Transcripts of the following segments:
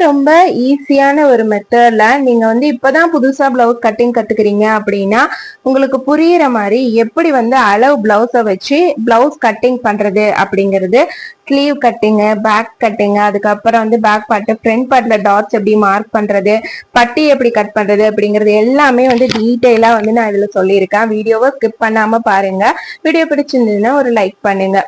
ரொம்ப ஈஸியான ஒரு மெத்தட்ல நீங்க வந்து இப்பதான் புதுசா பிளவுஸ் கட்டிங் கத்துக்கிறீங்க அப்படின்னா உங்களுக்கு புரியுற மாதிரி எப்படி வந்து அளவு பிளவுஸை வச்சு பிளவுஸ் கட்டிங் பண்றது அப்படிங்கிறது, ஸ்லீவ் கட்டிங்கு, பேக் கட்டிங்கு, அதுக்கப்புறம் வந்து பேக் பார்ட், ஃப்ரண்ட் பார்ட்ல டாட்ஸ் எப்படி மார்க் பண்றது, பட்டி எப்படி கட் பண்றது அப்படிங்கிறது எல்லாமே வந்து டீட்டெயிலா வந்து நான் இதுல சொல்லியிருக்கேன். வீடியோவை ஸ்கிப் பண்ணாம பாருங்க. வீடியோ பிடிச்சிருந்ததுன்னா ஒரு லைக் பண்ணுங்க.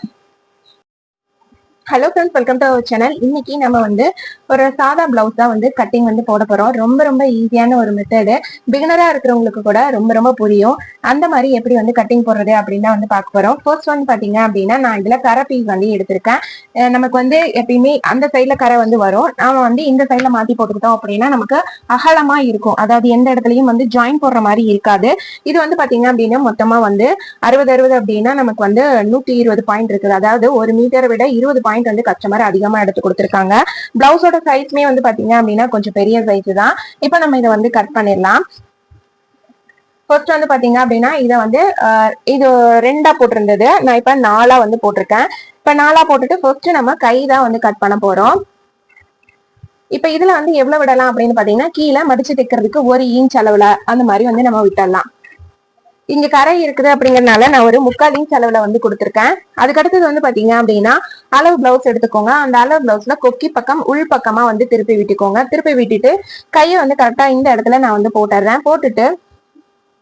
Hello friends, welcome to our channel. இன்னைக்கு நம்ம வந்து ஒரு சாதா பிளவுஸ் தான் வந்து கட்டிங் வந்து போட போறோம். ரொம்ப ரொம்ப ஈஸியான ஒரு மெத்தடு, பிகினரா இருக்கிறவங்களுக்கு கூட ரொம்ப ரொம்ப புரியும். அந்த மாதிரி எப்படி வந்து கட்டிங் போடுறது அப்படின்னு வந்து பார்க்க போறோம். ஃபர்ஸ்ட் வந்து பாத்தீங்க அப்படின்னா நான் இதுல கரை பீஸ் வந்து எடுத்திருக்கேன். நமக்கு வந்து எப்பயுமே அந்த சைட்ல கரை வந்து வரும். நாம வந்து இந்த சைட்ல மாத்தி போட்டுக்கிட்டோம் அப்படின்னா நமக்கு அகலமா இருக்கும். அதாவது எந்த இடத்துலயும் வந்து ஜாயின் போடுற மாதிரி இருக்காது. இது வந்து பாத்தீங்க அப்படின்னா மொத்தமா வந்து 60 அப்படின்னா நமக்கு வந்து 120 பாயிண்ட் இருக்குது. அதாவது ஒரு மீட்டரை விட 20 பாயிண்ட் வந்து கஸ்டமர் அதிகமா எடுத்து கொடுத்திருக்காங்க. பிளவுஸோட சைஸ்மே வந்து பாத்தீங்க அப்படின்னா கொஞ்சம் பெரிய சைஸ் தான். இப்ப நம்ம இதை வந்து கட் பண்ணிடலாம். ஃபர்ஸ்ட் வந்து பாத்தீங்க அப்படின்னா இதை வந்து இது 2ஆ போட்டிருந்தது, நான் இப்ப 4ஆ வந்து போட்டிருக்கேன். இப்ப 4ஆ போட்டுட்டு ஃபர்ஸ்ட் நம்ம கை தான் வந்து கட் பண்ண போறோம். இப்ப இதுல வந்து எவ்வளவு விடலாம் அப்படின்னு பாத்தீங்கன்னா கீழே மடிச்சு தைக்கிறதுக்கு 1 இன்ச் அளவுல அந்த மாதிரி வந்து நம்ம விட்டுடலாம். இங்க கரை இருக்குது அப்படிங்கறதுனால நான் ஒரு 3/4 இன்ச் அளவுல வந்து கொடுத்துருக்கேன். அதுக்கடுத்தது வந்து பாத்தீங்க அப்படின்னா அளவு பிளவுஸ் எடுத்துக்கோங்க. அந்த அளவு பிளவுஸ்ல கொக்கி பக்கம் உள் பக்கமா வந்து திருப்பி விட்டுக்கோங்க. திருப்பி விட்டுட்டு கையை வந்து கரெக்டா இந்த இடத்துல நான் வந்து போட்டுறேன். போட்டுட்டு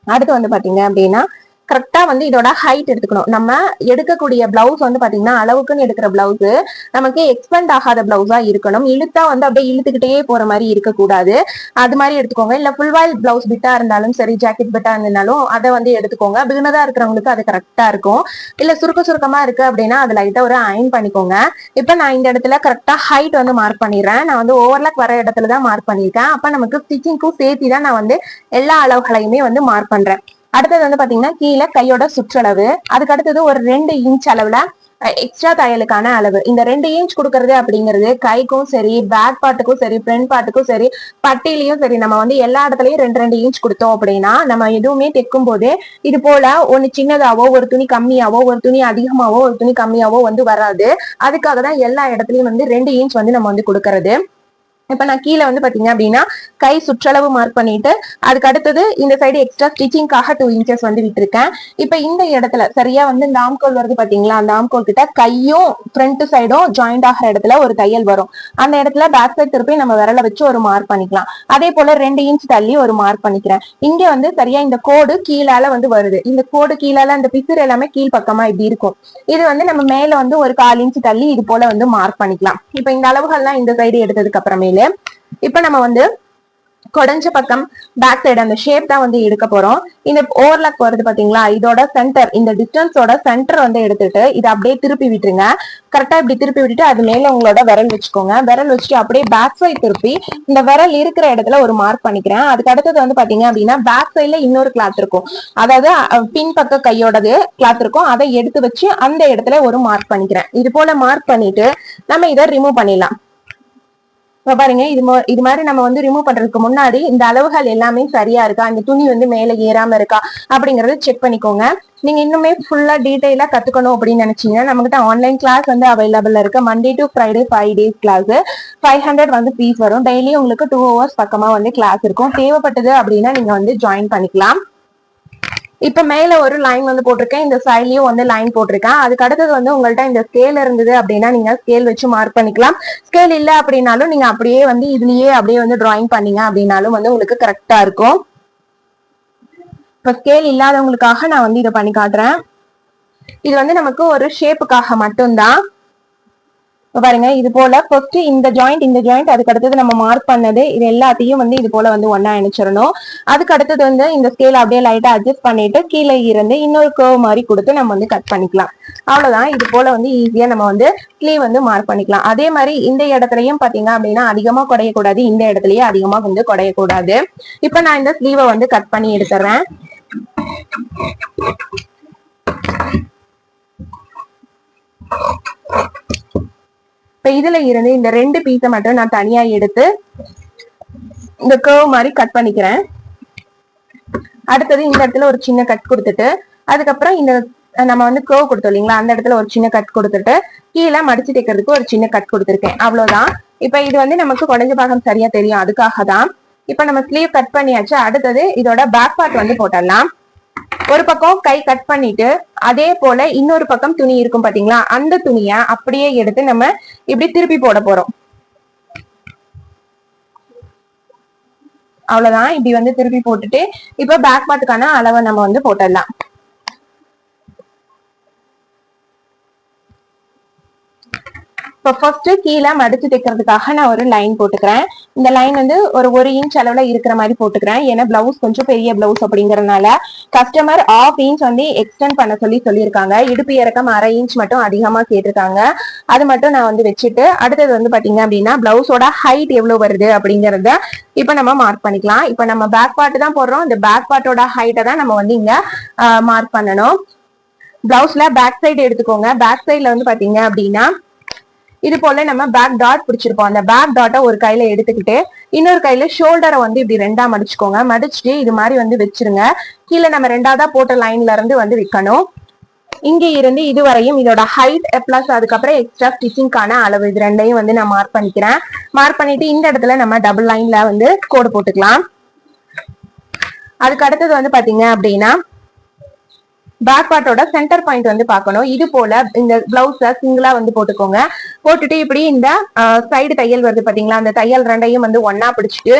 அடுத்து வந்து பாத்தீங்க அப்படின்னா கரெக்டா வந்து இதோட ஹைட் எடுத்துக்கணும். நம்ம எடுக்கக்கூடிய பிளவுஸ் வந்து பாத்தீங்கன்னா அளவுக்குன்னு எடுக்கிற பிளவுஸ் நமக்கு எக்ஸ்பெண்ட் ஆகாத பிளவுஸா இருக்கணும். இழுத்தா வந்து அப்படியே இழுத்துக்கிட்டே போற மாதிரி இருக்கக்கூடாது. அது மாதிரி எடுத்துக்கோங்க. இல்ல ஃபுல் வாயில் பிளவுஸ் பிட்டா இருந்தாலும் சரி, ஜாக்கெட் பிட்டா இருந்தாலும் அதை வந்து எடுத்துக்கோங்க. பிகினரா இருக்கிறவங்களுக்கு அது கரெக்டா இருக்கும். இல்ல சுருக்கமா இருக்கு அப்படின்னா அது லைட்டா ஒரு அயன் பண்ணிக்கோங்க. இப்ப நான் இந்த இடத்துல கரெக்டா ஹைட் வந்து மார்க் பண்ணிடுறேன். நான் வந்து ஓவர்லாக் வர இடத்துலதான் மார்க் பண்ணிருக்கேன். அப்ப நமக்கு ஸ்டிச்சிங்க்கும் சேர்த்தி தான் நான் வந்து எல்லா அளவுகளையுமே வந்து மார்க் பண்றேன். அடுத்தது வந்து பாத்தீங்கன்னா கீழே கையோட சுற்றளவு, அதுக்கு அடுத்தது ஒரு 2 இன்ச் அளவுல எக்ஸ்ட்ரா தையலுக்கான அளவு. இந்த 2 இன்ச் கொடுக்கறது அப்படிங்கிறது கைக்கும் சரி, பேக் பார்ட்டுக்கும் சரி, ஃப்ரண்ட் பார்ட்டுக்கும் சரி, பட்டிலையும் சரி, நம்ம வந்து எல்லா இடத்துலயும் 2 இன்ச் கொடுத்தோம் அப்படின்னா நம்ம எதுவுமே தைக்கும் போது இது போல ஒண்ணு சின்னதாவோ, ஒரு துணி கம்மியாவோ, ஒரு துணி அதிகமாவோ, ஒரு துணி கம்மியாவோ வந்து வராது. அதுக்காக தான் எல்லா இடத்துலயும் வந்து 2 இன்ச் வந்து நம்ம வந்து கொடுக்கறது. இப்ப நான் கீழே வந்து பாத்தீங்க அப்படின்னா கை சுற்றளவு மார்க் பண்ணிட்டு அதுக்கு அடுத்தது இந்த சைடு எக்ஸ்ட்ரா ஸ்டிச்சிங்காக 2 இன்ச்சஸ் வந்து விட்டுருக்கேன். இப்ப இந்த இடத்துல சரியா வந்து இந்த ஆம்கோல் வருது பாத்தீங்களா, அந்த ஆம்கோல் கிட்ட கையும் ஃப்ரண்ட் சைடும் ஜாயிண்ட் ஆகிற இடத்துல ஒரு தையல் வரும். அந்த இடத்துல பேக் சைட் திருப்பி நம்ம விரல வச்சு ஒரு மார்க் பண்ணிக்கலாம். அதே போல 2 இன்ச் தள்ளி ஒரு மார்க் பண்ணிக்கிறேன். இங்க வந்து சரியா இந்த கோடு கீழால வந்து வருது. இந்த கோடு கீழால இந்த பிசுறு எல்லாமே கீழ் பக்கமா இப்படி இருக்கும். இது வந்து நம்ம மேல வந்து ஒரு 1/4 இன்ச் தள்ளி இது போல வந்து மார்க் பண்ணிக்கலாம். இப்ப இந்த அளவுகள்லாம் இந்த சைடு எடுத்ததுக்கு அப்புறமேல இப்ப நம்ம வந்து கொடைஞ்ச பக்கம் பேக் சைடு அந்த ஷேப் தான் வந்து எடுக்க போறோம். இந்த ஓவர்லாக் வருது பாத்தீங்களா, இதோட சென்டர், இந்த டிஸ்டன்ஸோட சென்டர் வந்து எடுத்துட்டு இதை அப்படியே திருப்பி விட்டுருங்க. கரெக்டா இப்படி திருப்பி விட்டுட்டு அது மேல உங்களோட விரல் வச்சுக்கோங்க. விரல் வச்சுட்டு அப்படியே பேக் சைடு திருப்பி இந்த விரல் இருக்கிற இடத்துல ஒரு மார்க் பண்ணிக்கிறேன். அதுக்கு அடுத்தது வந்து பாத்தீங்க அப்படின்னா பேக் சைட்ல இன்னொரு கிளாத் இருக்கும், அதாவது பின் பக்க கையோடது கிளாத் இருக்கும். அதை எடுத்து வச்சு அந்த இடத்துல ஒரு மார்க் பண்ணிக்கிறேன். இது போல மார்க் பண்ணிட்டு நம்ம இதை ரிமூவ் பண்ணிடலாம். இப்ப பாருங்க, இது மாதிரி நம்ம வந்து ரிமூவ் பண்றதுக்கு முன்னாடி இந்த அளவுகள் எல்லாமே சரியா இருக்கா, இந்த துணி வந்து மேல ஏறாம இருக்கா அப்படிங்கறத செக் பண்ணிக்கோங்க. நீங்க இன்னுமே ஃபுல்லா டீடைலா கத்துக்கணும் அப்படின்னு நினைச்சீங்கன்னா நம்மகிட்ட ஆன்லைன் கிளாஸ் வந்து அவைலபிள் இருக்கு. Monday to Friday 5 days class. 500 வந்து ஃபீஸ் வரும். டெய்லி உங்களுக்கு 2 hours பக்கமா வந்து கிளாஸ் இருக்கும். தேவைப்பட்டது அப்படின்னா நீங்க வந்து ஜாயின் பண்ணிக்கலாம். இப்ப மேல ஒரு லைன் வந்து போட்டிருக்கேன், இந்த சைட்லயும் வந்து லைன் போட்டிருக்கேன். அதுக்கு அடுத்தது வந்து உங்கள்ட்ட இந்த ஸ்கேல் இருந்தது அப்படின்னா நீங்க ஸ்கேல் வச்சு மார்க் பண்ணிக்கலாம். ஸ்கேல் இல்ல அப்படின்னாலும் நீங்க அப்படியே வந்து இதுலயே அப்படியே வந்து டிராயிங் பண்ணீங்க அப்படின்னாலும் வந்து உங்களுக்கு கரெக்டா இருக்கும். இப்ப ஸ்கேல் இல்லாதவங்களுக்காக நான் வந்து இதை பண்ணி காட்டுறேன். இது வந்து நமக்கு ஒரு ஷேப்புக்காக மட்டும்தான். பாருங்க, இது போல ஃபர்ஸ்ட் இந்த ஜாயிண்ட் அதுக்கு அடுத்தது நம்ம மார்க் பண்ணது இது எல்லாத்தையும் வந்து இது போல வந்து ஒன்னா இணைச்சிடணும். அதுக்கு அடுத்தது வந்து இந்த ஸ்கேல் அப்படியே லைட்டா அட்ஜஸ்ட் பண்ணிட்டு கீழே இருந்து இன்னொரு கர்வ் மாதிரி கொடுத்து நம்ம வந்து கட் பண்ணிக்கலாம். அவ்வளவுதான். இது போல வந்து ஈஸியா நம்ம வந்து ஸ்லீவ் வந்து மார்க் பண்ணிக்கலாம். அதே மாதிரி இந்த இடத்துலயும் பாத்தீங்க அப்படின்னா அதிகமா குடையக்கூடாது, இந்த இடத்துலயே அதிகமா வந்து குடையக்கூடாது. இப்ப நான் இந்த ஸ்லீவை வந்து கட் பண்ணி எடுத்துறேன். இப்ப இதுல இருந்து இந்த 2 பீஸை மட்டும் நான் தனியா எடுத்து இந்த கர்வ் மாதிரி கட் பண்ணிக்கிறேன். அடுத்தது இந்த இடத்துல ஒரு சின்ன கட் கொடுத்துட்டு அதுக்கப்புறம் இந்த நம்ம வந்து கர்வ் கொடுத்தோம் இல்லைங்களா, அந்த இடத்துல ஒரு சின்ன கட் கொடுத்துட்டு கீழே மடிச்சு தைக்கிறதுக்கு ஒரு சின்ன கட் கொடுத்துருக்கேன். அவ்வளவுதான். இப்ப இது வந்து நமக்கு குடஞ்ச பாகம் சரியா தெரியும், அதுக்காக தான். இப்ப நம்ம ஸ்லீவ் கட் பண்ணியாச்சு. அடுத்தது இதோட பேக் பார்ட் வந்து போட்டுடலாம். ஒரு பக்கம் கை கட் பண்ணிட்டு அதே போல இன்னொரு பக்கம் துணி இருக்கும் பாத்தீங்களா, அந்த துணியை அப்படியே எடுத்து நம்ம இப்படி திருப்பி போட போறோம். அவ்வளவுதான். இப்படி வந்து திருப்பி போட்டுட்டு இப்ப பேக் பார்ட்டுக்கான அளவை நம்ம வந்து போட்டுடலாம். இப்போ ஃபர்ஸ்ட் கீழே மடிச்சு தைக்கிறதுக்காக நான் ஒரு லைன் போட்டுக்கிறேன். இந்த லைன் வந்து ஒரு இன்ச் அளவுல இருக்கிற மாதிரி போட்டுக்கிறேன். ஏன்னா பிளவுஸ் கொஞ்சம் பெரிய பிளவுஸ் அப்படிங்கறதுனால கஸ்டமர் 1/2 இன்ச் வந்து எக்ஸ்டெண்ட் பண்ண சொல்லியிருக்காங்க. இடுப்பு இறக்கம் 1/2 இன்ச் மட்டும் அதிகமா கேட்டிருக்காங்க. அது மட்டும் நான் வந்து வச்சுட்டு அடுத்தது வந்து பாத்தீங்க அப்படின்னா பிளவுஸோட ஹைட் எவ்வளவு வருது அப்படிங்கறத இப்ப நம்ம மார்க் பண்ணிக்கலாம். இப்ப நம்ம பேக் பார்ட் தான் போடுறோம். இந்த பேக் பார்ட்டோட ஹைட்டை தான் நம்ம வந்து இங்க மார்க் பண்ணணும். பிளவுஸ்ல பேக் சைடு எடுத்துக்கோங்க. பேக் சைட்ல வந்து பாத்தீங்க அப்படின்னா இது போல நம்ம பேக் டாட் பிடிச்சிருப்போம். அந்த பேக் டாட்டை ஒரு கையில எடுத்துக்கிட்டு இன்னொரு கையில ஷோல்டரை வந்து இப்படி 2ஆ மடிச்சுக்கோங்க. மடிச்சுட்டு இது மாதிரி வந்து வச்சிருங்க. கீழே நம்ம 2ஆவதா போட்ட லைன்ல இருந்து வந்து வைக்கணும். இங்க இருந்து இது வரையும் இதோட ஹைட் பிளஸ் அதுக்கப்புறம் எக்ஸ்ட்ரா ஸ்டிச்சிங்கான அளவு இது ரெண்டையும் வந்து நான் மார்க் பண்ணிக்கிறேன். மார்க் பண்ணிட்டு இந்த இடத்துல நம்ம டபுள் லைன்ல வந்து கோடு போட்டுக்கலாம். அதுக்கு அடுத்தது வந்து பாத்தீங்க அப்படின்னா பேக் பார்ட்டோட சென்டர் பாயிண்ட் வந்து பார்க்கணும். இது போல இந்த பிளவுஸ சிங்கிளா வந்து போட்டுக்கோங்க. போட்டுட்டு இப்படி இந்த சைடு தையல் வருது பாத்தீங்களா, அந்த தையல் ரெண்டையும் வந்து ஒன்னா பிடிச்சிட்டு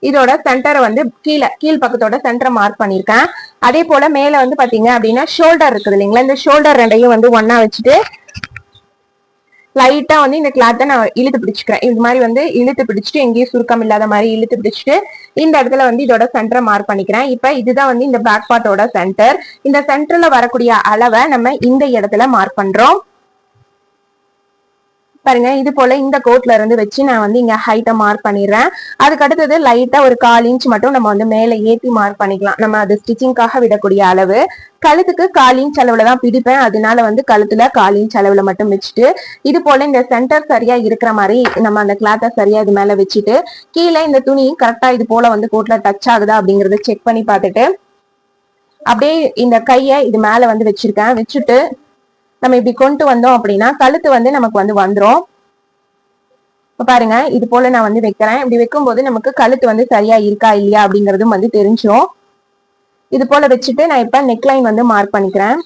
இதோட சென்டரை வந்து கீழ் பக்கத்தோட சென்டரை மார்க் பண்ணிருக்கேன். அதே போல மேல வந்து பாத்தீங்க அப்படின்னா ஷோல்டர் இருக்குது இல்லைங்களா, இந்த ஷோல்டர் ரெண்டையும் வந்து ஒன்னா வச்சுட்டு லைட்டா வந்து இந்த கிளாத்தை நான் இழுத்து பிடிச்சுக்கிறேன். இது மாதிரி வந்து இழுத்து பிடிச்சிட்டு எங்கேயும் சுருக்கம் இல்லாத மாதிரி இழுத்து பிடிச்சிட்டு இந்த இடத்துல வந்து இதோட சென்டரை மார்க் பண்ணிக்கிறேன். இப்ப இதுதான் வந்து இந்த பேக் பார்ட்டோட சென்டர். இந்த சென்டர்ல வரக்கூடிய அளவை நம்ம இந்த இடத்துல மார்க் பண்றோம். பாருங்க, இது போல இந்த கோட்ல இருந்து வச்சு நான் வந்து இங்க ஹைட்டை மார்க் பண்ணிடுறேன். அதுக்கு அடுத்தது லைட்டா ஒரு 1/4 இன்ச் மட்டும் நம்ம வந்து மேல ஏத்தி மார்க் பண்ணிக்கலாம். நம்ம அது ஸ்டிச்சிங்காக விடக்கூடிய அளவு. கழுத்துக்கு 1/4 இன்ச் அளவுல தான் பிடிப்பேன், அதனால வந்து கழுத்துல 1/4 இன்ச் அளவுல மட்டும் வச்சுட்டு இது போல இந்த சென்டர் சரியா இருக்கிற மாதிரி நம்ம அந்த கிளாத்தை சரியா இது மேல வச்சுட்டு கீழே இந்த துணி கரெக்டா இது போல வந்து கோட்ல டச் ஆகுதா அப்படிங்கறத செக் பண்ணி பார்த்துட்டு அப்படியே இந்த கையை இது மேல வந்து வச்சிருக்கேன். வச்சுட்டு நம்ம இப்படி கொண்டு வந்தோம் அப்படின்னா கழுத்து வந்து நமக்கு வந்து வந்துரும். இப்ப பாருங்க, இது போல நான் வந்து வைக்கிறேன். இப்படி வைக்கும் போது நமக்கு கழுத்து வந்து சரியா இருக்கா இல்லையா அப்படிங்கறதும் வந்து தெரிஞ்சிடும். இது போல வச்சுட்டு நான் இப்ப நெக்லைன் வந்து மார்க் பண்ணிக்கிறேன்.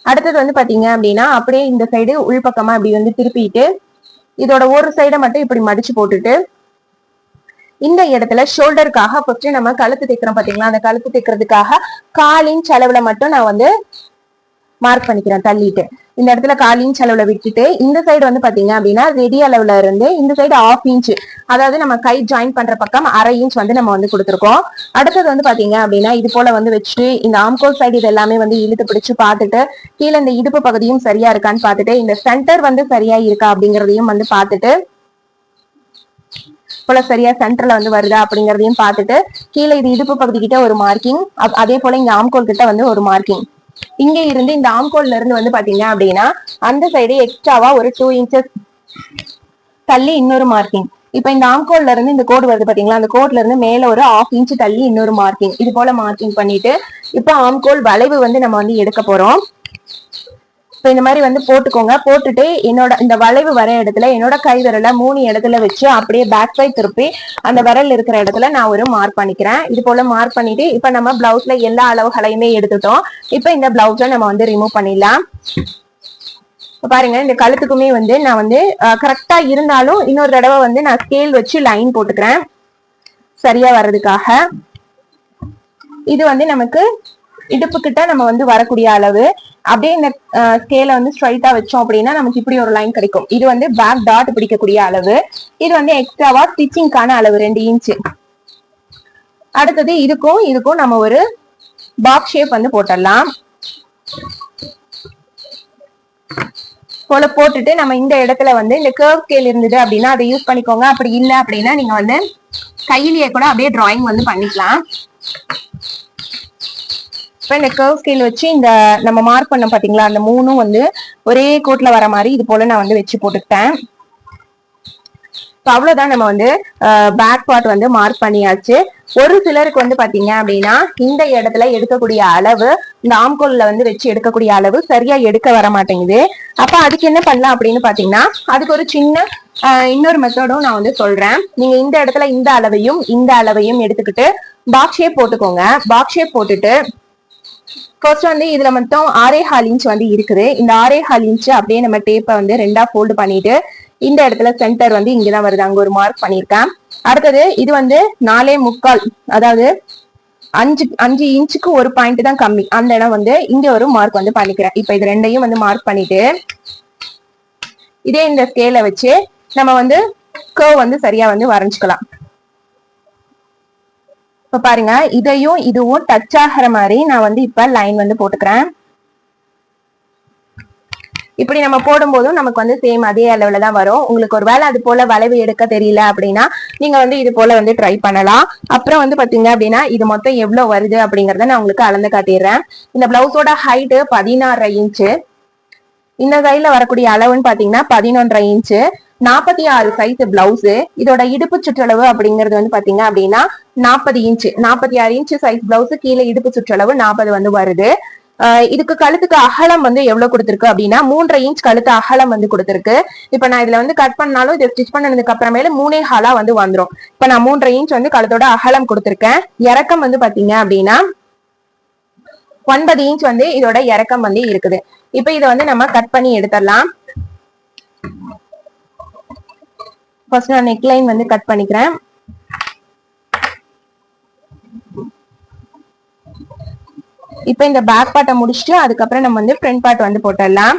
அடுத்தது வந்து பாத்தீங்க அப்படின்னா அப்படியே இந்த சைடு உள்பக்கமா இப்படி வந்து திருப்பிட்டு இதோட ஒரு சைடை மட்டும் இப்படி மடிச்சு போட்டுட்டு இந்த இடத்துல ஷோல்டருக்காக ஃபர்ஸ்ட் நம்ம கழுத்து தைக்கிறோம் பாத்தீங்களா, அந்த கழுத்து தைக்கிறதுக்காக 1/4 இன்ச் அளவுல மட்டும் நான் வந்து மார்க் பண்ணிக்கிறேன். தள்ளிட்டு இந்த இடத்துல 1/4 இன்ச் அளவுல விட்டுட்டு இந்த சைடு வந்து பாத்தீங்க அப்படின்னா ரெடி அளவுல இருந்து இந்த சைடு 1/2 இன்ச், அதாவது நம்ம கை ஜாயின் பண்ற பக்கம் 1/2 இன்ச் வந்து நம்ம வந்து கொடுத்துருக்கோம். அடுத்தது வந்து பாத்தீங்க அப்படின்னா இது போல வந்து வச்சுட்டு இந்த ஆம்கோல் சைடு இது எல்லாமே வந்து இழுத்து பிடிச்சு பார்த்துட்டு கீழே இந்த இடுப்பு பகுதியும் சரியா இருக்கான்னு பார்த்துட்டு இந்த சென்டர் வந்து சரியா இருக்கா அப்படிங்கறதையும் வந்து பார்த்துட்டு போல சரியா சென்டர்ல வந்து வருதா அப்படிங்கறதையும் பார்த்துட்டு கீழே இது இடுப்பு பகுதி கிட்ட ஒரு மார்க்கிங், அதே போல இங்க ஆம்கோல் கிட்ட வந்து ஒரு மார்க்கிங். இங்க இருந்து இந்த ஆம்கோல்ல இருந்து வந்து பாத்தீங்க அப்படின்னா அந்த சைடு எக்ஸ்ட்ராவா ஒரு 2 இன்ச்சஸ் தள்ளி இன்னொரு மார்க்கிங். இப்ப இந்த ஆம்கோல்ல இருந்து இந்த கோடு வருது பாத்தீங்களா, அந்த கோட்ல இருந்து மேல ஒரு 1/2 இன்ச் தள்ளி இன்னொரு மார்க்கிங். இது போல மார்க்கிங் பண்ணிட்டு இப்ப ஆம்கோல் வளைவு வந்து நம்ம வந்து எடுக்க போறோம். இப்ப இந்த மாதிரி வந்து போட்டுக்கோங்க. போட்டுட்டு என்னோட இந்த வளைவு வர இடத்துல என்னோட கை விரல 3 இடத்துல வச்சு அப்படியே பேக் சைட் திருப்பி அந்த விரல் இருக்கிற இடத்துல நான் ஒரு மார்க் பண்ணிக்கிறேன். இது போல மார்க் பண்ணிட்டு இப்ப நம்ம பிளவுஸ்ல எல்லா அளவுகளையுமே எடுத்துட்டோம். இப்ப இந்த பிளவுஸை நம்ம வந்து ரிமூவ் பண்ணிடலாம். பாருங்க, இந்த கழுத்துக்குமே வந்து நான் வந்து கரெக்டா இருந்தாலும் இன்னொரு தடவை வந்து நான் ஸ்கேல் வச்சு லைன் போட்டுக்கிறேன் சரியா வர்றதுக்காக. இது வந்து நமக்கு இடுப்பு கிட்ட நம்ம வந்து வரக்கூடிய அளவு. அப்படியே இந்த ஸ்கேலை வந்து ஸ்ட்ரைட்டா வச்சோம் அப்படின்னா நமக்கு இப்படி ஒரு லைன் கிடைக்கும். இது வந்து பேக் டாட் பிடிக்கக்கூடிய அளவு. இது வந்து எக்ஸ்ட்ராவா ஸ்டிச்சிங்கான அளவு 2 இன்ச். அடுத்தது இதுக்கும் நம்ம ஒரு பாக்ஸ் ஷேப் வந்து போட்டுடலாம். போல போட்டுட்டு நம்ம இந்த இடத்துல வந்து இந்த கர்வ் ஸ்கேல் இருந்தது அப்படின்னா அதை யூஸ் பண்ணிக்கோங்க. அப்படி இல்லை அப்படின்னா நீங்க வந்து கையிலேயே கூட அப்படியே டிராயிங் வந்து பண்ணிக்கலாம். இப்ப இந்த கர்வ் ஸ்கேல் வச்சு இந்த நம்ம மார்க் பண்ண பாத்தீங்களா, அந்த 3ம் வந்து ஒரே கோட்ல வர மாதிரி இது போல நான் வந்து வச்சு போட்டுக்கிட்டேன். அவ்வளவுதான், நம்ம வந்து பேக் பார்ட் வந்து மார்க் பண்ணியாச்சு. ஒரு சிலருக்கு வந்து பாத்தீங்க அப்படின்னா இந்த இடத்துல எடுக்கக்கூடிய அளவு, இந்த ஆம்கோல்ல வந்து வச்சு எடுக்கக்கூடிய அளவு சரியா எடுக்க வர மாட்டேங்குது. அப்ப அதுக்கு என்ன பண்ணலாம் அப்படின்னு பாத்தீங்கன்னா, அதுக்கு ஒரு சின்ன இன்னொரு மெத்தடும் நான் வந்து சொல்றேன். நீங்க இந்த இடத்துல இந்த அளவையும் எடுத்துக்கிட்டு பாக்ஸ் ஷேப் போட்டுக்கோங்க. பாக்ஸ் ஷேப் போட்டுட்டு ஃபர்ஸ்ட் வந்து இதுல மொத்தம் 6.25 இன்ச் வந்து இருக்குது. இந்த 6.25 இன்ச் அப்படியே நம்ம டேப்பை வந்து 2ஆ ஃபோல்டு பண்ணிட்டு இந்த இடத்துல சென்டர் வந்து இங்கதான் வருது, அங்க ஒரு மார்க் பண்ணிருக்கேன். அடுத்தது இது வந்து 4.25, அதாவது 5 இன்ச்சுக்கு ஒரு பாயிண்ட் தான் கம்மி, அந்த இடம் வந்து இங்க ஒரு மார்க் வந்து பண்ணிக்கிறேன். இப்ப இது ரெண்டையும் வந்து மார்க் பண்ணிட்டு இதே இந்த ஸ்கேலை வச்சு நம்ம வந்து கர்வ் வந்து சரியா வந்து வரைஞ்சுக்கலாம். இப்ப பாருங்க, இதையும் இதுவும் டச் ஆகிற மாதிரி நான் வந்து இப்ப லைன் வந்து போட்டுக்கிறேன். இப்படி நம்ம போடும்போதும் நமக்கு வந்து சேம் அதே அளவுல தான் வரும். உங்களுக்கு ஒரு வேலை அது போல வளைவு எடுக்க தெரியல அப்படின்னா நீங்க வந்து இது போல வந்து ட்ரை பண்ணலாம். அப்புறம் வந்து பாத்தீங்க அப்படின்னா இது மொத்தம் எவ்வளவு வருது அப்படிங்கறத நான் உங்களுக்கு அளந்து காட்டிடுறேன். இந்த பிளவுஸோட ஹைட் 16 இன்ச்சு. இந்த சைட்ல வரக்கூடிய அளவுன்னு பாத்தீங்கன்னா 11 இன்ச்சு. 46 size blouse. இதோட இடுப்பு சுற்றளவு அப்படிங்கிறது வந்து பாத்தீங்க அப்படின்னா 40 இன்ச்சு. 46 இன்ச்சு சைஸ் பிளவுஸ், கீழே இடுப்பு சுற்றளவு 40 வந்து வருது. இதுக்கு கழுத்துக்கு அகலம் வந்து எவ்வளவு கொடுத்திருக்கு அப்படின்னா 3.5 இன்ச் கழுத்து அகலம் வந்து கொடுத்திருக்கு. இப்ப நான் இதுல வந்து கட் பண்ணாலும் இதை ஸ்டிச் பண்ணதுக்கு அப்புறமேல 3.25 வந்து வந்துடும். இப்ப நான் 3.5 இன்ச் வந்து கழுத்தோட அகலம் கொடுத்திருக்கேன். இறக்கம் வந்து பாத்தீங்க அப்படின்னா 9 இன்ச் வந்து இதோட இறக்கம் வந்து இருக்குது. இப்ப இதை வந்து நம்ம கட் பண்ணி எடுத்துடலாம். ஃபர்ஸ்ட் நான் நெக் லைன் வந்து கட் பண்ணிக்கிறேன். இப்ப இந்த பேக் பார்ட்டை முடிச்சுட்டு அதுக்கப்புறம் நம்ம வந்து ஃப்ரண்ட் பார்ட் வந்து போட்டுடலாம்.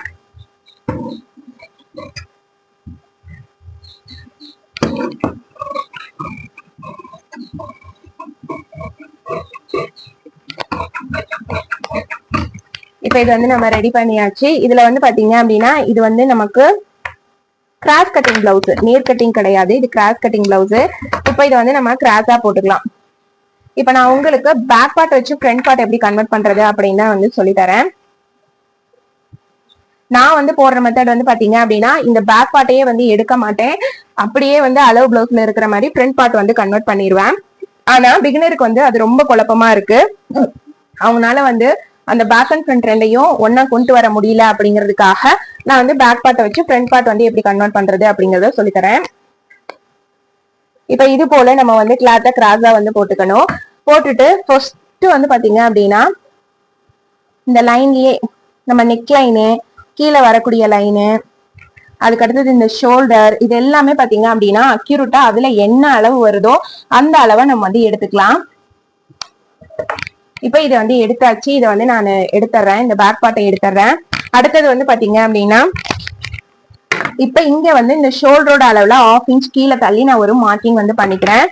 இப்ப இது வந்து நம்ம ரெடி பண்ணியாச்சு. இதுல வந்து பாத்தீங்க அப்படின்னா இது வந்து நமக்கு கிராஸ் கட்டிங் பிளவுஸ், நேர் கட்டிங் கிடையாது, இது கிராஸ் கட்டிங் பிளவுஸ். இப்ப இதை வந்து நம்ம கிராஸா போட்டுக்கலாம். இப்ப நான் உங்களுக்கு பேக் பார்ட் வச்சு ஃப்ரண்ட் பார்ட் எப்படி கன்வெர்ட் பண்றது அப்படின்னு வந்து சொல்லி தரேன். நான் வந்து போடுற மெத்தட் வந்து பாத்தீங்க அப்படின்னா இந்த பேக் பார்ட்டையே வந்து எடுக்க மாட்டேன், அப்படியே வந்து அளவு பிளவுஸ்ல இருக்கிற மாதிரி ஃப்ரண்ட் பார்ட் வந்து கன்வெர்ட் பண்ணிடுவேன். ஆனா பிகினருக்கு வந்து அது ரொம்ப குழப்பமா இருக்கு. அவங்களால வந்து அந்த பேக் அண்ட் ஃப்ரண்ட் ரெண்டையும் ஒன்னா கொண்டு வர முடியல அப்படிங்கிறதுக்காக நான் வந்து பேக் பார்ட்டை வச்சு ஃப்ரண்ட் பார்ட் வந்து எப்படி கன்வெர்ட் பண்றது அப்படிங்கறத சொல்லித்தரேன். இப்ப இது போல நம்ம வந்து கிளாத்தை கிராஸா வந்து போட்டுக்கணும். போட்டுட்டு ஃபர்ஸ்ட் வந்து பாத்தீங்க அப்படின்னா இந்த லைன்லயே நம்ம நெக் லைனு, கீழே வரக்கூடிய லைனு, அதுக்கு அடுத்தது இந்த ஷோல்டர், இது எல்லாமே பாத்தீங்க அப்படின்னா அக்யூரேட்டா அதுல என்ன அளவு வருதோ அந்த அளவை நம்ம வந்து எடுத்துக்கலாம். இப்ப இதை வந்து எடுத்தாச்சு. இதை வந்து நான் எடுத்துறேன், இந்த பேக் பார்ட்டை எடுத்துறேன். அடுத்தது வந்து பாத்தீங்க அப்படின்னா இப்ப இங்க வந்து இந்த ஷோல்டரோட அளவுல 1/2 இன்ச் கீழே தள்ளி நான் ஒரு மார்க்கிங் வந்து பண்ணிக்கிறேன்.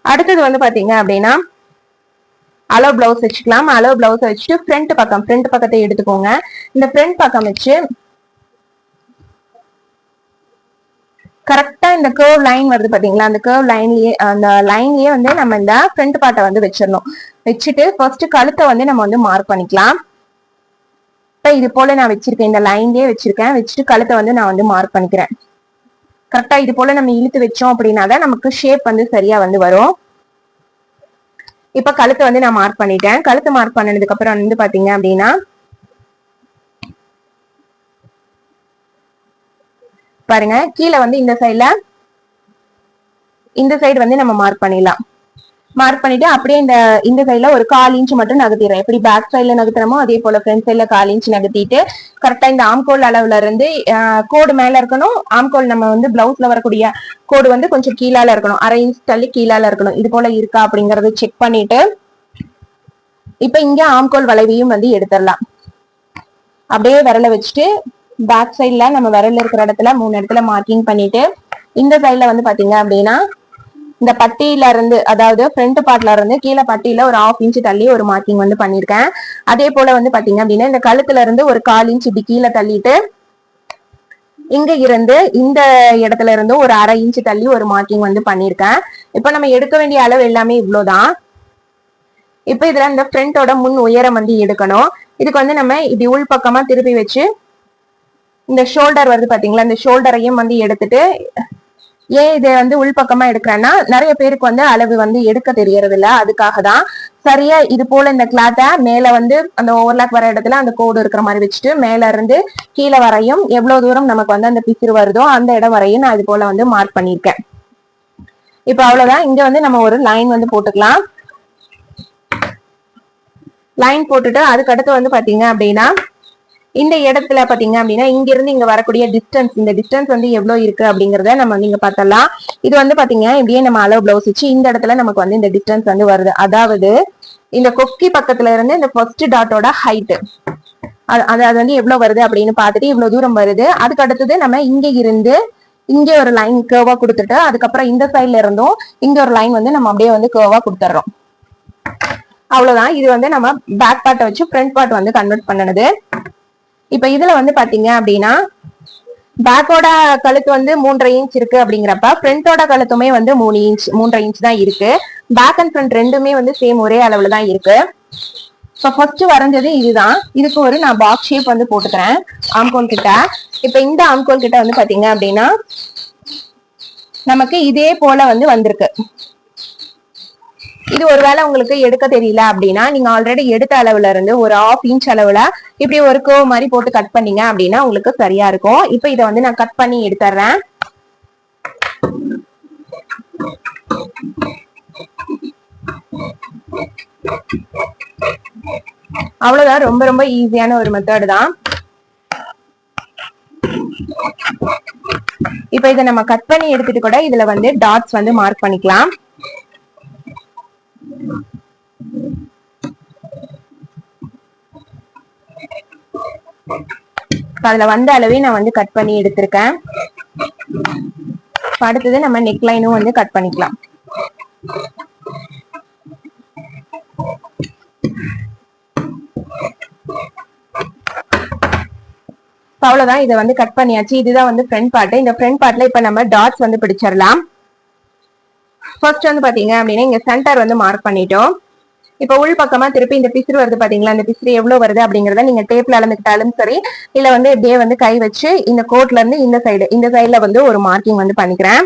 அடுத்தது வந்து பாத்தீங்க அப்படின்னா அளவு பிளவுஸ் வச்சுக்கலாம். அளவு பிளவுஸ் வச்சுட்டு ஃப்ரண்ட் பக்கத்தை எடுத்துக்கோங்க. இந்த ஃப்ரண்ட் பக்கம் வச்சு கரெக்டா இந்த கர்வ் லைன் வருது பாத்தீங்களா, அந்த கர்வ் லைன்லயே வந்து நம்ம இந்த ஃப்ரண்ட் பார்ட்டை வந்து வச்சிடணும். வச்சுட்டு ஃபர்ஸ்ட் கழுத்தை வந்து நம்ம வந்து மார்க் பண்ணிக்கலாம். இப்ப இது போல நான் வச்சிருக்கேன், இந்த லைன்லயே வச்சிருக்கேன். வச்சுட்டு கழுத்தை வந்து நான் வந்து மார்க் பண்ணிக்கிறேன். கரெக்டா இது போல நம்ம இழுத்து வச்சோம் அப்படின்னா தான் நமக்கு ஷேப் வந்து சரியா வந்து வரும். இப்ப கழுத்தை வந்து நான் மார்க் பண்ணிட்டேன். கழுத்தை மார்க் பண்ணதுக்கு அப்புறம் வந்து பாத்தீங்க அப்படின்னா பாருங்க, கீழே வந்து இந்த சைடு வந்து நம்ம மார்க் பண்ணிடலாம். மார்க் பண்ணிட்டு அப்படியே இந்த சைட்ல ஒரு 1/4 இன்ச் மட்டும் நகர்த்திடுறேன். எப்படி பேக் சைட்ல நகர்த்துறமோ அதே போல ஃப்ரண்ட் சைட்ல 1/4 இன்ச் நகர்த்திட்டு கரெக்டா இந்த ஆம்கோல் அளவுல இருந்து கோடு மேல இருக்கணும். ஆம்கோல் நம்ம வந்து பிளவுஸ்ல வரக்கூடிய கோடு வந்து கொஞ்சம் கீழால இருக்கணும், 1/2 இன்ச் தள்ளி கீழால இருக்கணும். இது போல இருக்கா அப்படிங்கறத செக் பண்ணிட்டு இப்ப இங்க ஆம்கோல் வளைவையும் வந்து எடுத்துடலாம். அப்படியே விரல வச்சுட்டு பேக் சைட்ல நம்ம விரல்ல இருக்கிற இடத்துல 3 இடத்துல மார்க்கிங் பண்ணிட்டு இந்த சைட்ல வந்து பாத்தீங்க அப்படின்னா இந்த பட்டியில இருந்து, அதாவது ஃப்ரண்ட் பார்ட்ல இருந்து கீழே பட்டியில ஒரு 1/2 இன்ச் தள்ளி ஒரு மார்க்கிங் வந்து பண்ணிருக்கேன். அதே போல வந்து பாத்தீங்க அப்படின்னா இந்த கழுத்துல இருந்து ஒரு 1/4 இன்ச் இப்படி கீழே தள்ளிட்டு இங்க இருந்து இந்த இடத்துல இருந்து ஒரு 1/2 இன்ச் தள்ளி ஒரு மார்க்கிங் வந்து பண்ணிருக்கேன். இப்ப நம்ம எடுக்க வேண்டிய அளவு எல்லாமே இவ்வளவுதான். இப்ப இதுல இந்த ஃப்ரண்டோட முன் உயரம் வந்து எடுக்கணும். இதுக்கு வந்து நம்ம இப்படி உள் பக்கமா திருப்பி வச்சு இந்த ஷோல்டர் வருது பாத்தீங்களா, இந்த ஷோல்டரையும் வந்து எடுத்துட்டு ஏன் இதை வந்து உள்பக்கமா எடுக்கிறேன்னா நிறைய பேருக்கு வந்து அளவு வந்து எடுக்க தெரியறது இல்ல, அதுக்காக தான். சரியா இது போல இந்த கிளாத்தை மேல வந்து அந்த ஓவர்லாக் வர இடத்துல அந்த கோடு இருக்கிற மாதிரி வச்சுட்டு மேல இருந்து கீழே வரையும் எவ்வளவு தூரம் நமக்கு வந்து அந்த பிசிறு வருதோ அந்த இடம் வரையும் நான் இது போல வந்து மார்க் பண்ணிருக்கேன். இப்ப அவ்வளவுதான். இங்க வந்து நம்ம ஒரு லைன் வந்து போட்டுக்கலாம். லைன் போட்டுட்டு அதுக்கு அடுத்து வந்து பாத்தீங்க அப்படின்னா இந்த இடத்துல பாத்தீங்க அப்படின்னா இங்க இருந்து இங்க வரக்கூடிய டிஸ்டன்ஸ், இந்த டிஸ்டன்ஸ் வந்து எவ்வளவு இருக்கு அப்படிங்கறத நம்ம நீங்க பார்த்தலாம். இது வந்து பாத்தீங்க இப்படியே நம்ம அளவு பிளவுஸ் வச்சு இந்த இடத்துல நமக்கு வந்து இந்த டிஸ்டன்ஸ் வந்து வருது. அதாவது இந்த கொக்கி பக்கத்துல இருந்து இந்த ஃபர்ஸ்ட் டாட்டோட ஹைட் அது வந்து எவ்வளவு வருது அப்படின்னு பார்த்துட்டு இவ்வளவு தூரம் வருது. அதுக்கு அடுத்தது நம்ம இங்க இருந்து இங்க ஒரு லைன் கேர்வா கொடுத்துட்டு அதுக்கப்புறம் இந்த சைட்ல இருந்தும் இங்க ஒரு லைன் வந்து நம்ம அப்படியே வந்து கேர்வா கொடுத்துறோம். அவ்வளவுதான். இது வந்து நம்ம பேக் பார்ட்டை வச்சு ஃப்ரண்ட் பார்ட் வந்து கன்வெர்ட் பண்ணது. இப்ப இதுல வந்து பாத்தீங்க அப்படின்னா பேக்கோட கழுத்து வந்து 3.5 இன்ச் இருக்கு அப்படிங்கிறப்ப ஃப்ரண்டோட கழுத்துமே வந்து 3.5 இன்ச் தான் இருக்கு. பேக் அண்ட் ஃப்ரண்ட் ரெண்டுமே வந்து சேம் ஒரே அளவுல தான் இருக்கு. ஸோ ஃபர்ஸ்ட் வரைஞ்சது இதுதான். இதுக்கு ஒரு நான் பாக்ஸ் ஷேப் வந்து போட்டுக்கிறேன் ஆம்கோல் கிட்ட. இப்ப இந்த ஆம்கோல் கிட்ட வந்து பாத்தீங்க அப்படின்னா நமக்கு இதே போல வந்து வந்திருக்கு. இது ஒருவேளை உங்களுக்கு எடுக்க தெரியல அப்படின்னா நீங்க ஆல்ரெடி எடுத்த அளவுல இருந்து ஒரு 1/2 இன்ச் அளவுல இப்படி ஒரு கர்வ் மாதிரி போட்டு கட் பண்ணீங்க அப்படின்னா உங்களுக்கு சரியா இருக்கும். இப்ப இதை வந்து நான் கட் பண்ணி எடுத்துறேன். அவ்வளவுதான். ரொம்ப ரொம்ப ஈஸியான ஒரு மெத்தட் தான். இப்ப இதை நம்ம கட் பண்ணி எடுத்துட்டு கூட இதுல வந்து டாட்ஸ் வந்து மார்க் பண்ணிக்கலாம். அதுல வந்த அளவே நான் வந்து கட் பண்ணி எடுத்திருக்கேன். அடுத்தது நம்ம நெக் லைனும் வந்து கட் பண்ணிக்கலாம். அவ்வளவுதான். இதை வந்து கட் பண்ணியாச்சு. இதுதான் வந்து ஃப்ரண்ட் பார்ட். இந்த ஃப்ரண்ட் பார்ட்ல இப்ப நம்ம டாட்ஸ் வந்து பிடிச்சிடலாம். ஃபர்ஸ்ட் வந்து பாத்தீங்க அப்படின்னா இங்க சென்டர் வந்து மார்க் பண்ணிட்டோம். இப்ப உள் பக்கமா திருப்பி இந்த பிசிறு வருது பாத்தீங்களா, இந்த பிசிறு எவ்வளவு வருது அப்படிங்கறத நீங்க டேப்ல அளந்துக்கிட்டாலும் சரி, இல்ல வந்து இப்படியே வந்து கை வச்சு இந்த கோட்ல இருந்து இந்த சைடுல வந்து ஒரு மார்க்கிங் வந்து பண்ணிக்கிறேன்.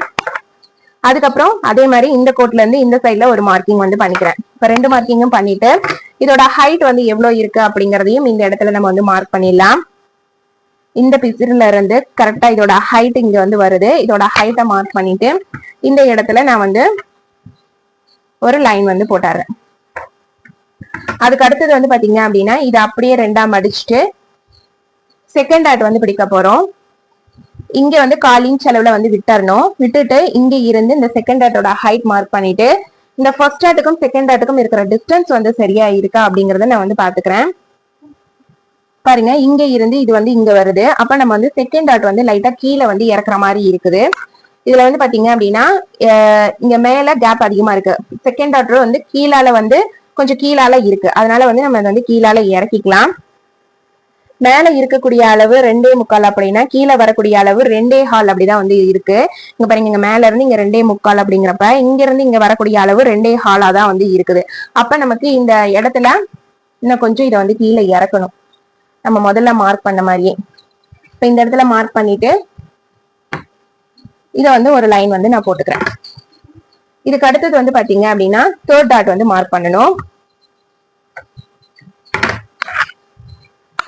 அதுக்கப்புறம் அதே மாதிரி இந்த கோட்ல இருந்து இந்த சைட்ல ஒரு மார்க்கிங் வந்து பண்ணிக்கிறேன். இப்ப 2 மார்க்கிங்கும் பண்ணிட்டு இதோட ஹைட் வந்து எவ்வளவு இருக்கு அப்படிங்கறதையும் இந்த இடத்துல நம்ம வந்து மார்க் பண்ணிடலாம். இந்த பிசிறுல இருந்து கரெக்டா இதோட ஹைட் இங்க வந்து வருது. இதோட ஹைட்டை மார்க் பண்ணிட்டு இந்த இடத்துல நான் வந்து ஒரு லைன் வந்து போட்டுறேன். அதுக்கு அடுத்தது வந்து பாத்தீங்க அப்படின்னா இதை அப்படியே 2ஆ மடிச்சுட்டு செகண்ட் டாட் வந்து பிடிக்க போறோம். இங்க வந்து 1/4 இன்ச் அளவுல வந்து விட்டுறணும். விட்டுட்டு இங்க இருந்து இந்த செகண்ட் டாட்டோட ஹைட் மார்க் பண்ணிட்டு இந்த ஃபர்ஸ்ட் டாட்டுக்கும் செகண்ட் டாட்டுக்கும் இருக்கிற டிஸ்டன்ஸ் வந்து சரியா இருக்கா அப்படிங்கறத நான் வந்து பாத்துக்கிறேன். பாருங்க, இங்க இருந்து இது வந்து இங்க வருது. அப்ப நம்ம வந்து செகண்ட் டாட் வந்து லைட்டா கீழே வந்து இறக்குற மாதிரி இருக்குது. இதுல வந்து பாத்தீங்க அப்படின்னா இங்க மேல கேப் அதிகமா இருக்கு. செகண்ட் டாட் வந்து கீழால வந்து கொஞ்சம் கீழால இருக்கு. அதனால வந்து நம்ம வந்து கீழால இறக்கிக்கலாம். மேல இருக்கக்கூடிய அளவு 2.25 அப்படின்னா கீழே வரக்கூடிய அளவு 2.25 அப்படிதான் வந்து இருக்கு. இங்க பாருங்க, இங்க மேல இருந்து இங்க 2.25 அப்படிங்கிறப்ப இங்க இருந்து இங்க வரக்கூடிய அளவு 2.25 தான் வந்து இருக்குது. அப்ப நமக்கு இந்த இடத்துல இன்னும் கொஞ்சம் இதை வந்து கீழே இறக்கணும், நம்ம முதல்ல மார்க் பண்ண மாதிரியே. இப்ப இந்த இடத்துல மார்க் பண்ணிட்டு இதை வந்து ஒரு லைன் வந்து நான் போட்டுக்கிறேன். இதுக்கு அடுத்தது வந்து பாத்தீங்க அப்படின்னா தேர்ட் டாட் வந்து மார்க் பண்ணணும்.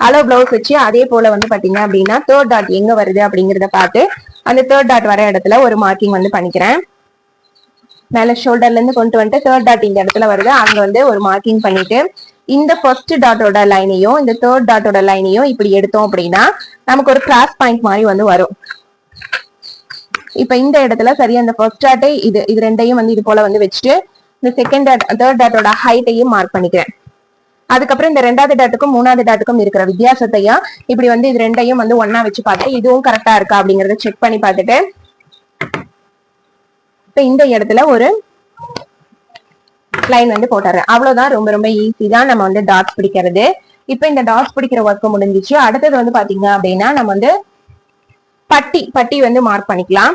அளவு பிளவுஸ் வச்சு அதே போல வந்து பாத்தீங்க அப்படின்னா தேர்ட் டாட் எங்க வருது அப்படிங்கறத பார்த்து அந்த தேர்ட் டாட் வர இடத்துல ஒரு மார்க்கிங் வந்து பண்ணிக்கிறேன். மேல ஷோல்டர்ல இருந்து கொண்டு வந்துட்டு தேர்ட் டாட் இந்த இடத்துல வருது, அங்க வந்து ஒரு மார்க்கிங் பண்ணிட்டு இந்த ஃபர்ஸ்ட் டாட்டோட லைனையும் இந்த தேர்ட் டாட்டோட லைனையும் இப்படி எடுத்தோம் அப்படின்னா நமக்கு ஒரு கிராஸ் பாயிண்ட் மாதிரி வந்து வரும். இப்ப இந்த இடத்துல சரியா அந்த ஃபர்ஸ்ட் டாட்டை இது ரெண்டையும் வந்து இது போல வந்து வச்சுட்டு இந்த செகண்ட் டாட் தேர்ட் டாட்டோட ஹைட்டையும் மார்க் பண்ணிக்கிறேன். அதுக்கப்புறம் இந்த 2வது டாட்டுக்கும் 3வது டாட்டுக்கும் இருக்கிற வித்தியாசத்தையும் இப்படி வந்து இது ரெண்டையும் வந்து ஒன்னா வச்சு பார்த்துட்டு இதுவும் கரெக்டா இருக்கா அப்படிங்கறத செக் பண்ணி பார்த்துட்டு இப்ப இந்த இடத்துல ஒரு லைன் வந்து போட்டுறேன். அவ்வளவுதான். ரொம்ப ரொம்ப ஈஸி தான் நம்ம வந்து டாட்ஸ் பிடிக்கிறது. இப்ப இந்த டாட்ஸ் பிடிக்கிற ஒர்க் முடிஞ்சிச்சு. அடுத்தது வந்து பாத்தீங்க அப்படின்னா நம்ம வந்து பட்டி வந்து மார்க் பண்ணிக்கலாம்.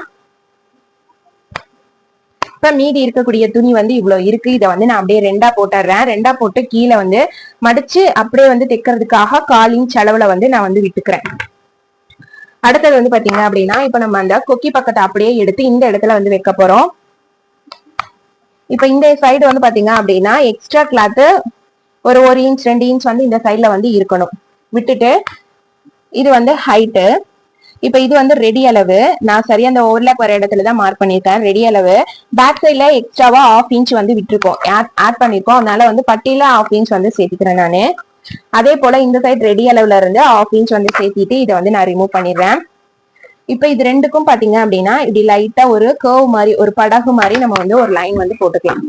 இப்ப மீதி இருக்கக்கூடிய துணி வந்து இவ்வளவு இருக்கு. இதை வந்து நான் அப்படியே 2ஆ போட்டுறேன். 2ஆ போட்டு கீழே வந்து மடிச்சு அப்படியே வந்து தைக்கிறதுக்காக 1/4 இன்ச் அளவுல வந்து நான் வந்து விட்டுக்கிறேன். அடுத்தது வந்து பாத்தீங்க அப்படின்னா இப்ப நம்ம அந்த கொக்கி பக்கத்தை அப்படியே எடுத்து இந்த இடத்துல வந்து வைக்க போறோம். இப்ப இந்த சைடு வந்து பாத்தீங்க அப்படின்னா எக்ஸ்ட்ரா கிளாத் ஒரு 1 இன்ச் 2 இன்ச் வந்து இந்த சைட்ல வந்து இருக்கணும். விட்டுட்டு இது வந்து ஹைட்டு. இப்ப இது வந்து ரெடி அளவு. நான் சரியா அந்த ஓவர்லாப் வர இடத்துலதான் மார்க் பண்ணிருக்கேன். ரெடி அளவு பேக் சைட்ல எக்ஸ்ட்ராவா 1/2 இன்ச் வந்து விட்டுருக்கோம், ஆட் பண்ணிருக்கோம். அதனால வந்து பட்டியில 1/2 இன்ச் வந்து சேர்த்துக்கிறேன் நானு. அதே போல இந்த சைடு ரெடி அளவுல இருந்து 1/2 இன்ச் வந்து சேர்த்திட்டு இதை வந்து நான் ரிமூவ் பண்ணிடுறேன். இப்ப இது ரெண்டுக்கும் பாத்தீங்க அப்படின்னா இப்படி லைட்டா ஒரு கர்வ் மாதிரி ஒரு படகு மாதிரி நம்ம வந்து ஒரு லைன் வந்து போட்டுக்கலாம்.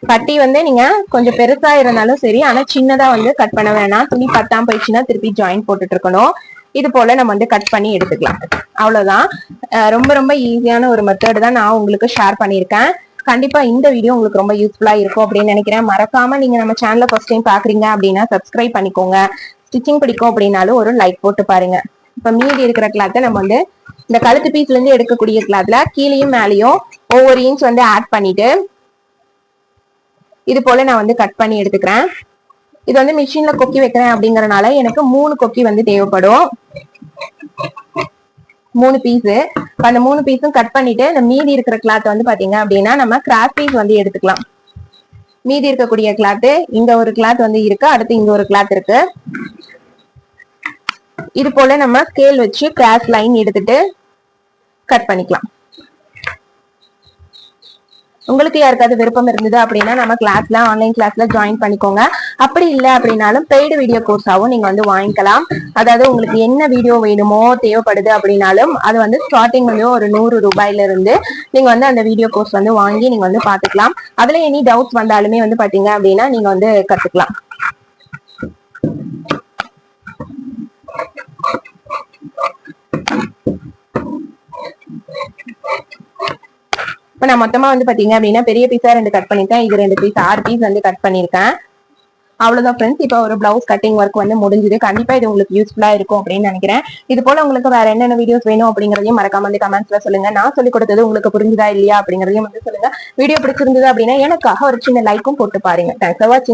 பட்டி வந்து நீங்க கொஞ்சம் பெருசா இருந்தாலும் சரி, ஆனா சின்னதா வந்து கட் பண்ண வேணாம். துணி பத்தாம போயிடுச்சுன்னா திருப்பி ஜாயின் போட்டுட்டு இருக்கணும். இது போல நம்ம வந்து கட் பண்ணி எடுத்துக்கலாம். அவ்வளவுதான். ரொம்ப ரொம்ப ஈஸியான ஒரு மெத்தட் தான் நான் உங்களுக்கு ஷேர் பண்ணியிருக்கேன். கண்டிப்பா இந்த வீடியோ உங்களுக்கு ரொம்ப யூஸ்ஃபுல்லா இருக்கும் அப்படின்னு நினைக்கிறேன். மறக்காம நீங்க நம்ம சேனலை ஃபர்ஸ்ட் டைம் பாக்குறீங்க அப்படின்னா சப்ஸ்கிரைப் பண்ணிக்கோங்க. ஸ்டிச்சிங் பிடிக்கும் அப்படின்னாலும் ஒரு லைக் போட்டு பாருங்க. இப்ப மீதி இருக்கிற கிளாத்தை நம்ம வந்து இந்த கழுத்து பீஸ்ல இருந்து எடுக்கக்கூடிய கிளாத்ல கீழேயும் மேலேயும் ஒவ்வொரு இன்ச் வந்து ஆட் பண்ணிட்டு இது போல நான் வந்து கட் பண்ணி எடுத்துக்கிறேன். இது வந்து மிஷின்ல கொக்கி வைக்கிறேன் அப்படிங்கறதுனால எனக்கு 3 கொக்கி வந்து தேவைப்படும். 3 பீஸ். அந்த 3 பீஸும் கட் பண்ணிட்டு இந்த மீதி இருக்கிற கிளாத் வந்து பாத்தீங்க அப்படின்னா நம்ம கிராஸ் பீஸ் வந்து எடுத்துக்கலாம். மீதி இருக்கக்கூடிய கிளாத் இங்க ஒரு கிளாத் வந்து இருக்கு, அடுத்து இங்க ஒரு கிளாத் இருக்கு. இது போல நம்ம ஸ்கேல் வச்சு கிராஸ் லைன் எடுத்துட்டு கட் பண்ணிக்கலாம். உங்களுக்கு யாருக்காவது விருப்பம் இருந்தது அப்படின்னா நம்ம கிளாஸ்ல ஆன்லைன் கிளாஸ்ல ஜாயின் பண்ணிக்கோங்க. அப்படி இல்லை அப்படின்னாலும் பெய்டு வீடியோ கோர்ஸாவும் நீங்க வந்து வாங்கிக்கலாம். அதாவது உங்களுக்கு என்ன வீடியோ வேணுமோ தேவைப்படுது அப்படின்னாலும் அது வந்து ஸ்டார்டிங் வந்து ஒரு 100 ரூபாயில இருந்து நீங்க வந்து அந்த வீடியோ கோர்ஸ் வந்து வாங்கி நீங்க வந்து பாத்துக்கலாம். அதுல எனி டவுட்ஸ் வந்தாலுமே வந்து பாத்தீங்க அப்படின்னா நீங்க வந்து கத்துக்கலாம். இப்ப நான் மொத்தமா வந்து பாத்தீங்க அப்படின்னா பெரிய பீஸா 2 கட் பண்ணிருக்கேன். இது 2 பீஸ் 6 பீஸ் வந்து கட் பண்ணிருக்கேன். அவ்வளவுதான் ஃப்ரெண்ட்ஸ். இப்போ ஒரு பிளவுஸ் கட்டிங் ஒர்க் வந்து முடிஞ்சது. கண்டிப்பா இது உங்களுக்கு யூஸ்ஃபுல்லா இருக்கும் அப்படின்னு நினைக்கிறேன். இது போல உங்களுக்கு வேற என்னென்ன வீடியோஸ் வேணும் அப்படிங்கறதையும் மறக்காம வந்து கமெண்ட்ஸ்ல சொல்லுங்க. நான் சொல்லி கொடுத்தது உங்களுக்கு புரிஞ்சுதா இல்லையா அப்படிங்கறதையும் வந்து சொல்லுங்க. வீடியோ பிடிச்சிருந்தது அப்படின்னா எனக்காக ஒரு சின்ன லைக்கும் போட்டு பாருங்க. தேங்க்ஸ் ஃபார் வாட்சிங்.